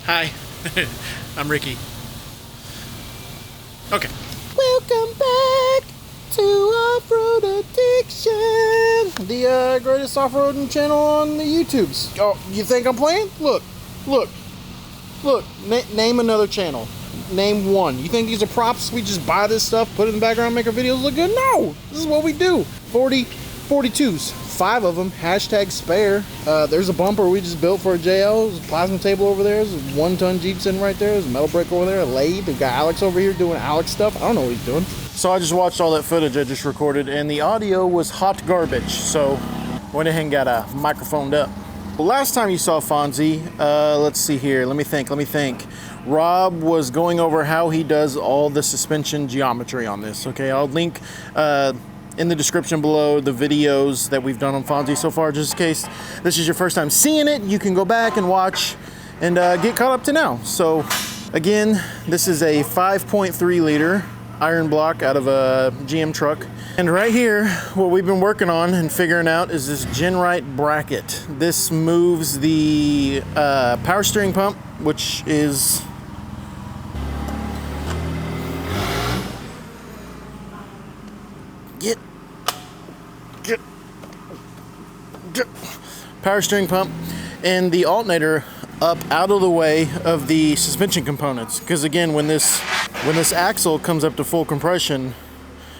Hi, I'm Ricky. Okay. Welcome back to Offroad Addiction, the greatest off-roading channel on the YouTubes. Oh, you think I'm playing? Look. Name another channel. Name one. You think these are props? We just buy this stuff, put it in the background, make our videos look good? No! This is what we do. 42s. 5 of them. Hashtag spare. There's a bumper we just built for a JL. There's a plasma table over there. There's a 1-ton Jeep sitting right there. There's a metal brake over there. A lathe. We've got Alex over here doing Alex stuff. I don't know what he's doing. So I just watched all that footage I just recorded, and the audio was hot garbage. So went ahead and got a microphoned up. Well, last time you saw Fonzie, let's see here. Let me think. Rob was going over how he does all the suspension geometry on this. Okay, I'll link in the description below the videos that we've done on Fonzie so far, just in case this is your first time seeing it. You can go back and watch and get caught up to now. So again, this is a 5.3 liter iron block out of a GM truck. And right here, what we've been working on and figuring out is this Genrite bracket. This moves the power steering pump, which is power steering pump and the alternator up out of the way of the suspension components, because again, when this axle comes up to full compression,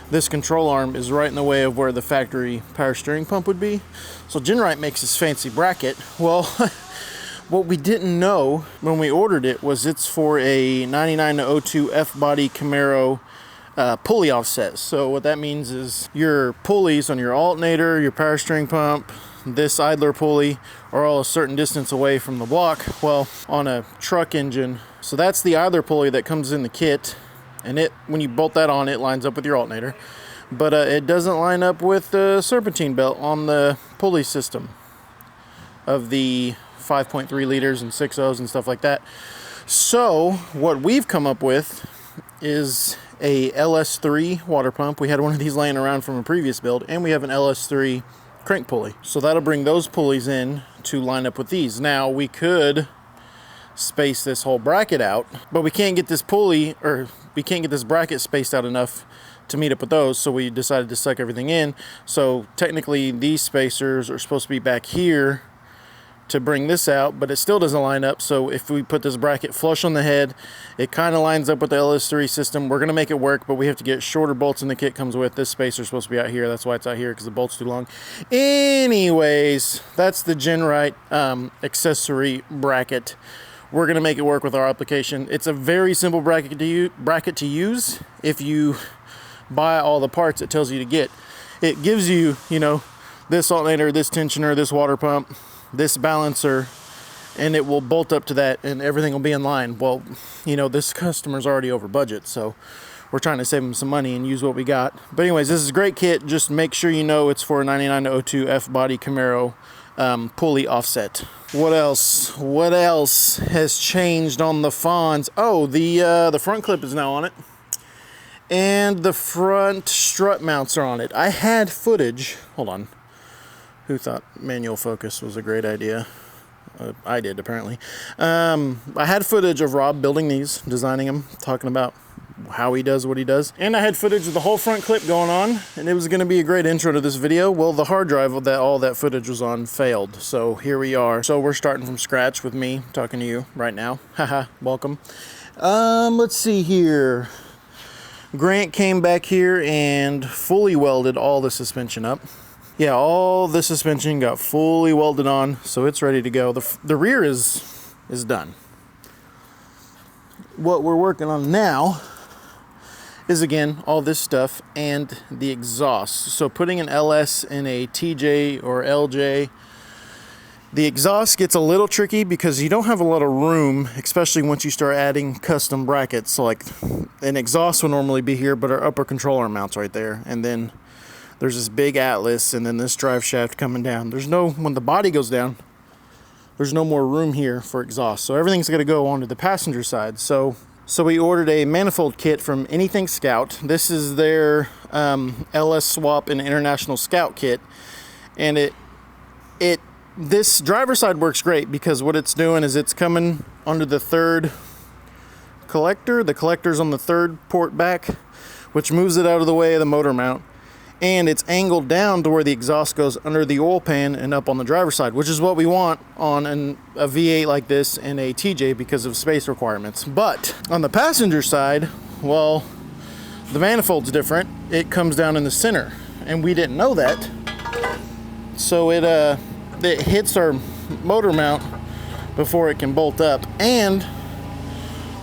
this control arm is right in the way of where the factory power steering pump would be. So Genrite makes this fancy bracket. Well, what we didn't know when we ordered it was it's for a 99-02 F-body Camaro pulley offset. So what that means is your pulleys on your alternator, your power steering pump, this idler pulley are all a certain distance away from the block. Well, on a truck engine, so that's the idler pulley that comes in the kit, and it, when you bolt that on, it lines up with your alternator, but it doesn't line up with the serpentine belt on the pulley system of the 5.3 liters and 6.0s and stuff like that. So what we've come up with is a LS3 water pump. We had one of these laying around from a previous build, and we have an LS3 crank pulley. So that'll bring those pulleys in to line up with these. Now we could space this whole bracket out, but we can't get this pulley, or we can't get this bracket spaced out enough to meet up with those, so we decided to suck everything in. So technically these spacers are supposed to be back here to bring this out, but it still doesn't line up. So if we put this bracket flush on the head, it kind of lines up with the LS3 system. We're going to make it work, but we have to get shorter bolts in the kit comes with. This spacer is supposed to be out here. That's why it's out here, because the bolt's too long. Anyways, that's the Genrite accessory bracket. We're going to make it work with our application. It's a very simple bracket to use. If you buy all the parts it tells you to get, it gives you, this alternator, this tensioner, this water pump, this balancer, and it will bolt up to that and everything will be in line. Well, this customer's already over budget, so we're trying to save them some money and use what we got. But anyways, this is a great kit. Just make sure it's for a 99-02 F-body Camaro pulley offset. What else has changed on the Fonz? Oh, the front clip is now on it, and the front strut mounts are on it. I had footage. Hold on. Who thought manual focus was a great idea? I did, apparently. I had footage of Rob building these, designing them, talking about how he does what he does. And I had footage of the whole front clip going on, and it was going to be a great intro to this video. Well, the hard drive that all that footage was on failed, so here we are. So we're starting from scratch with me talking to you right now. Haha, welcome. Let's see here. Grant came back here and fully welded all the suspension up. Yeah, all the suspension got fully welded on, so it's ready to go. The rear is done. What we're working on now is, again, all this stuff and the exhaust. So putting an LS in a TJ or LJ, the exhaust gets a little tricky because you don't have a lot of room, especially once you start adding custom brackets. So like an exhaust would normally be here, but our upper control arm mounts right there, and then there's this big Atlas, and then this drive shaft coming down. When the body goes down, there's no more room here for exhaust. So everything's going to go onto the passenger side. So we ordered a manifold kit from Anything Scout. This is their LS Swap and International Scout kit, and it this driver side works great because what it's doing is it's coming under the third collector. The collector's on the third port back, which moves it out of the way of the motor mount. And it's angled down to where the exhaust goes under the oil pan and up on the driver's side, which is what we want on a V8 like this and a TJ because of space requirements. But on the passenger side, well, the manifold's different. It comes down in the center, and we didn't know that. So it hits our motor mount before it can bolt up, and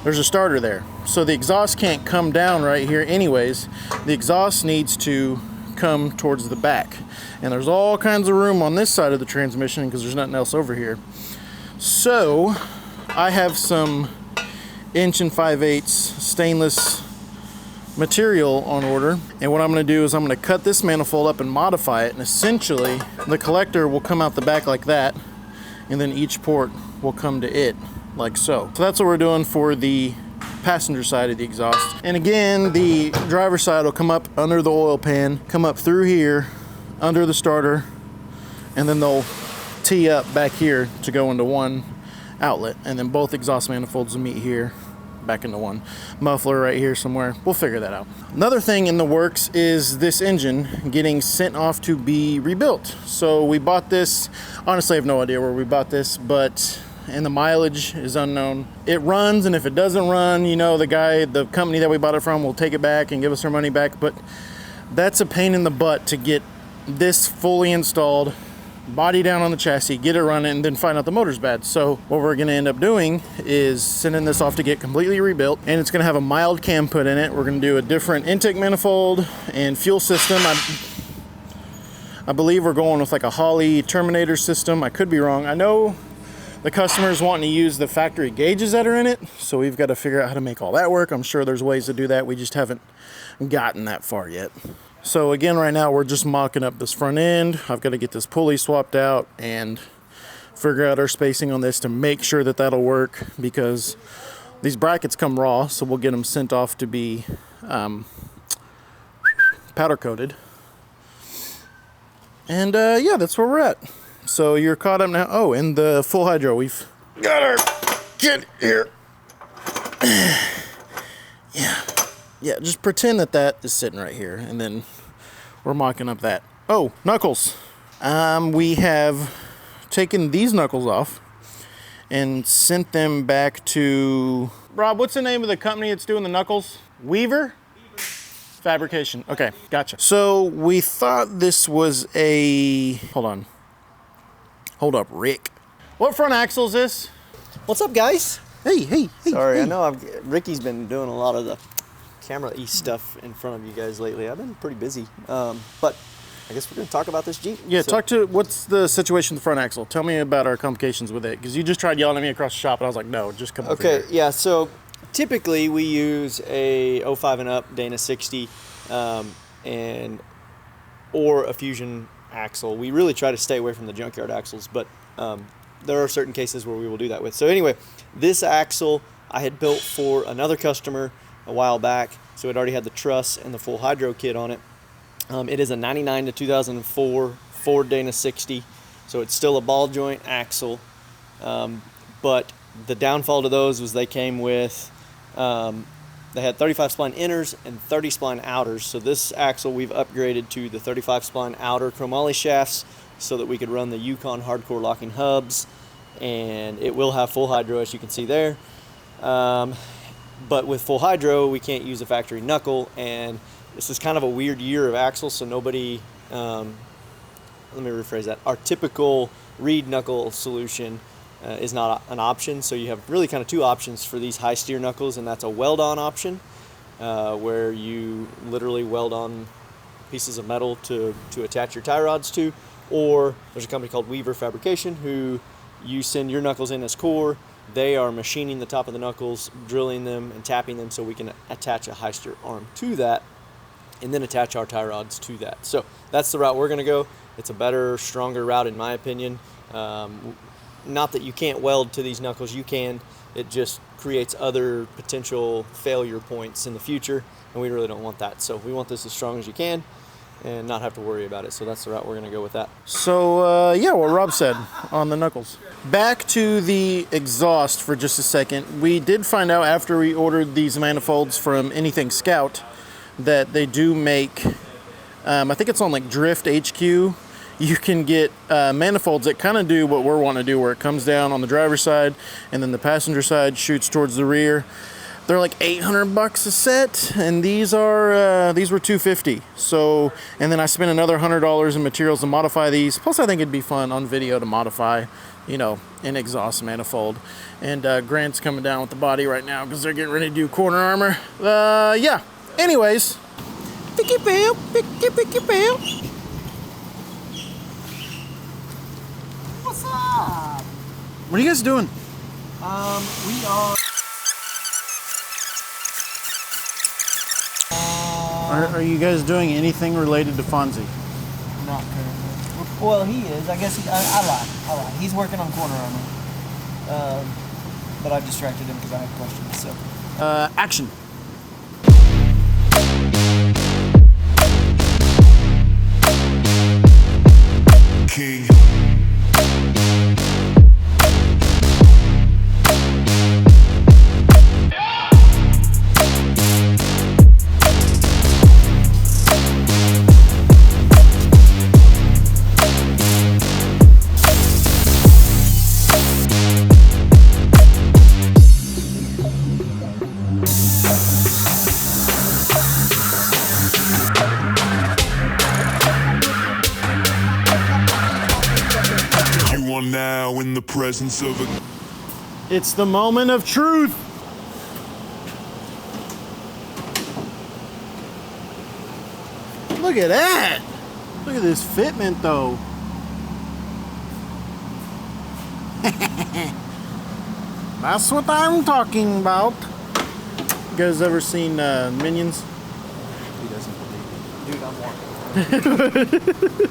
there's a starter there. So the exhaust can't come down right here anyways. The exhaust needs to come towards the back, and there's all kinds of room on this side of the transmission because there's nothing else over here. So I have some 1 5/8" stainless material on order, and what I'm going to do is I'm going to cut this manifold up and modify it, and essentially the collector will come out the back like that, and then each port will come to it like so. So that's what we're doing for the passenger side of the exhaust. And again, the driver side will come up under the oil pan, come up through here under the starter, and then they'll tee up back here to go into one outlet, and then both exhaust manifolds will meet here back into one. Muffler right here somewhere. We'll figure that out. Another thing in the works is this engine getting sent off to be rebuilt. So we bought this, honestly I have no idea where we bought this, and the mileage is unknown. It runs, and if it doesn't run, you know, the company that we bought it from will take it back and give us our money back, but that's a pain in the butt to get this fully installed, body down on the chassis, get it running, and then find out the motor's bad. So what we're gonna end up doing is sending this off to get completely rebuilt, and it's gonna have a mild cam put in it. We're gonna do a different intake manifold and fuel system. I believe we're going with like a Holley Terminator system. I could be wrong. I know the customer's wanting to use the factory gauges that are in it, so we've got to figure out how to make all that work. I'm sure there's ways to do that. We just haven't gotten that far yet. So again, right now we're just mocking up this front end. I've got to get this pulley swapped out and figure out our spacing on this to make sure that that'll work, because these brackets come raw, so we'll get them sent off to be powder coated. And yeah, that's where we're at. So you're caught up now. Oh, and the full hydro. We've got our kit here. Yeah, just pretend that is sitting right here, and then we're mocking up that. Oh, knuckles. We have taken these knuckles off and sent them back to... Rob, what's the name of the company that's doing the knuckles? Weaver? Fabrication. Okay, gotcha. So we thought this was a... Hold up, Rick. What front axle is this? What's up, guys? Hey. Sorry, hey. I know Ricky's been doing a lot of the camera-y stuff in front of you guys lately. I've been pretty busy, but I guess we're going to talk about this Jeep. Yeah, what's the situation with the front axle? Tell me about our complications with it, because you just tried yelling at me across the shop, and I was like, no, just come over here. Okay, yeah, so typically we use a 05 and up Dana 60 or a Fusion axle. We really try to stay away from the junkyard axles, but there are certain cases where we will do that with. So anyway, this axle I had built for another customer a while back, so it already had the truss and the full hydro kit on it. It is a 99 to 2004 Ford Dana 60, so it's still a ball joint axle, but the downfall to those was they came with they had 35 spline inners and 30 spline outers. So this axle we've upgraded to the 35 spline outer chromoly shafts so that we could run the Yukon hardcore locking hubs, and it will have full hydro, as you can see there. But with full hydro, we can't use a factory knuckle, and this is kind of a weird year of axles, so nobody, let me rephrase that. Our typical reed knuckle solution is not an option, so you have really kind of two options for these high steer knuckles, and that's a weld-on option, where you literally weld on pieces of metal to attach your tie rods to, or there's a company called Weaver Fabrication who you send your knuckles in as core. They are machining the top of the knuckles, drilling them and tapping them so we can attach a high steer arm to that, and then attach our tie rods to that. So that's the route we're going to go. It's a better, stronger route in my opinion. Not that you can't weld to these knuckles, you can. It just creates other potential failure points in the future, and we really don't want that. So we want this as strong as you can. and not have to worry about it. So that's the route we're going to go with that. So, yeah, what Rob said on the knuckles. Back to the exhaust for just a second. We did find out after we ordered these manifolds from Anything Scout that they do make, I think it's on like Drift HQ, you can get manifolds that kind of do what we're wanting to do, where it comes down on the driver's side and then the passenger side shoots towards the rear. They're like $800 a set, and these were $250. So, and then I spent another $100 in materials to modify these. Plus, I think it'd be fun on video to modify, you know, an exhaust manifold. And Grant's coming down with the body right now because they're getting ready to do corner armor. Yeah. Anyways, picky pal, picky pal. What's up? What are you guys doing? We are. Are you guys doing anything related to FONZIE? Not currently. Well, he is. I guess I lied. He's working on corner armor. But I distracted him because I had questions. So. Action. King. You are now in the presence of a... It's the moment of truth. Look at that. Look at this fitment though. That's what I'm talking about. You guys ever seen Minions? He doesn't believe me. Dude, I'm walking.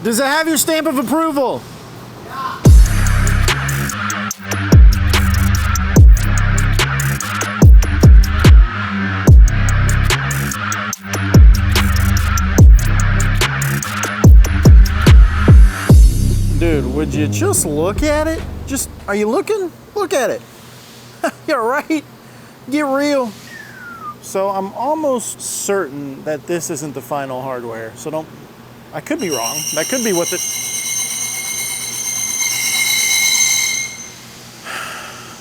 Does it have your stamp of approval? Dude, would you just look at it? Are you looking? Look at it. You're right. Get real. So I'm almost certain that this isn't the final hardware. So I could be wrong. That could be what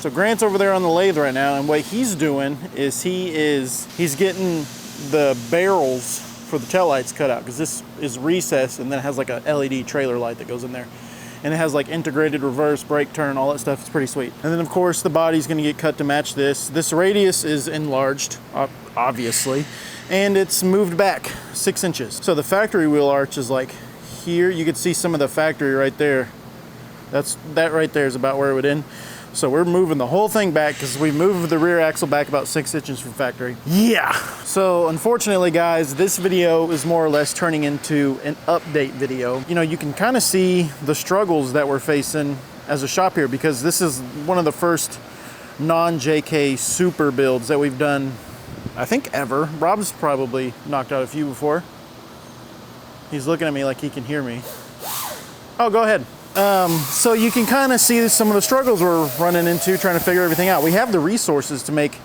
So Grant's over there on the lathe right now, and what he's doing is he's getting the barrels for the taillights cut out, because this is recessed and then it has like a LED trailer light that goes in there. And it has like integrated reverse, brake, turn, all that stuff. It's pretty sweet. And then of course the body's gonna get cut to match this. This radius is enlarged, obviously, and it's moved back 6 inches. So the factory wheel arch is like here. You can see some of the factory right there. That right there is about where it would end. So we're moving the whole thing back because we moved the rear axle back about 6 inches from factory. Yeah. So unfortunately, guys, this video is more or less turning into an update video. You know, you can kind of see the struggles that we're facing as a shop here, because this is one of the first non-JK super builds that we've done, I think, ever. Rob's probably knocked out a few before. He's looking at me like he can hear me. Oh, go ahead. So you can kind of see some of the struggles we're running into trying to figure everything out. We have the resources to make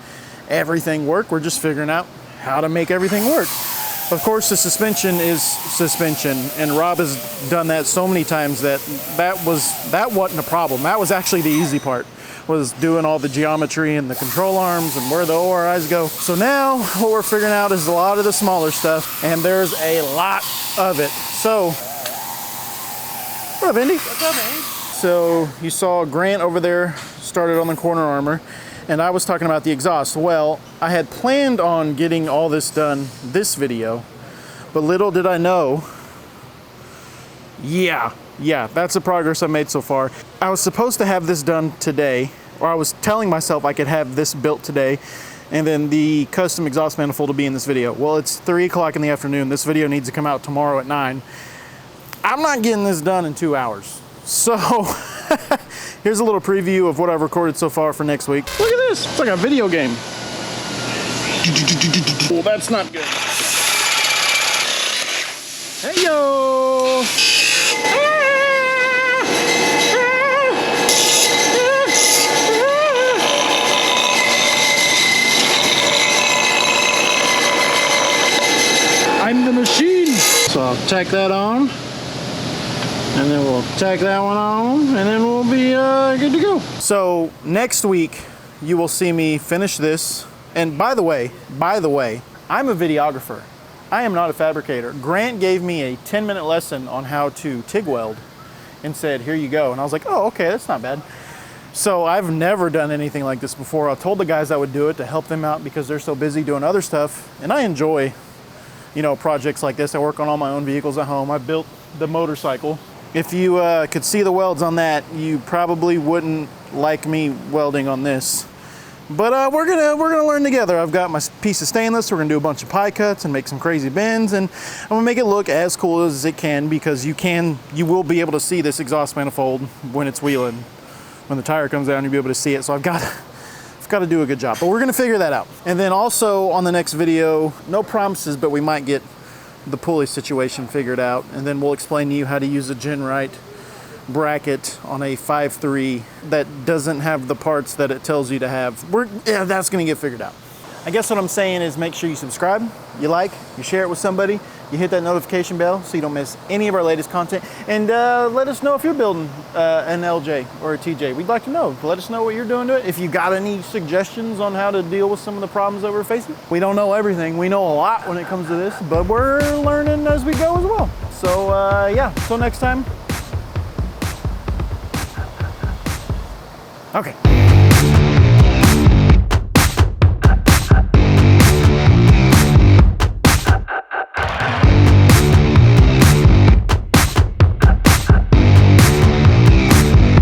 everything work. We're just figuring out how to make everything work. Of course, the suspension is suspension, and Rob has done that so many times that wasn't a problem. That was actually the easy part, was doing all the geometry and the control arms and where the ORIs go. So now what we're figuring out is a lot of the smaller stuff, and there's a lot of it. So, what up, Indy? What's up, man? So you saw Grant over there started on the corner armor, and I was talking about the exhaust. Well, I had planned on getting all this done this video, but little did I know, yeah, that's the progress I made so far. I was supposed to have this done today, or I was telling myself I could have this built today, and then the custom exhaust manifold will be in this video. Well, it's 3 o'clock in the afternoon. This video needs to come out tomorrow at 9. I'm not getting this done in 2 hours. So here's a little preview of what I've recorded so far for next week. Look at this, it's like a video game. Well, that's not good. Hey yo! I'm the machine. So I'll tack that on, and then we'll tack that one on, and then we'll be good to go. So next week, you will see me finish this. And by the way, I'm a videographer. I am not a fabricator. Grant gave me a 10-minute lesson on how to TIG weld and said, here you go. And I was like, oh, okay, that's not bad. So I've never done anything like this before. I told the guys I would do it to help them out because they're so busy doing other stuff. And I enjoy, you know, projects like this. I work on all my own vehicles at home. I built the motorcycle. If you could see the welds on that, you probably wouldn't like me welding on this. But we're gonna learn together. I've got my piece of stainless. We're gonna do a bunch of pie cuts and make some crazy bends, and I'm gonna make it look as cool as it can, because you will be able to see this exhaust manifold when it's wheeling. When the tire comes down, you'll be able to see it. So I've got to do a good job, but we're gonna figure that out. And then also on the next video, no promises, but we might get the pulley situation figured out, and then we'll explain to you how to use a GenRight bracket on a 5.3 that doesn't have the parts that it tells you to have. That's gonna get figured out. I guess what I'm saying is make sure you subscribe, you like, you share it with somebody, you hit that notification bell so you don't miss any of our latest content, and let us know if you're building an LJ or a TJ. We'd like to know. Let us know what you're doing to it. If you got any suggestions on how to deal with some of the problems that we're facing. We don't know everything. We know a lot when it comes to this, but we're learning as we go as well. So yeah, until next time. Okay.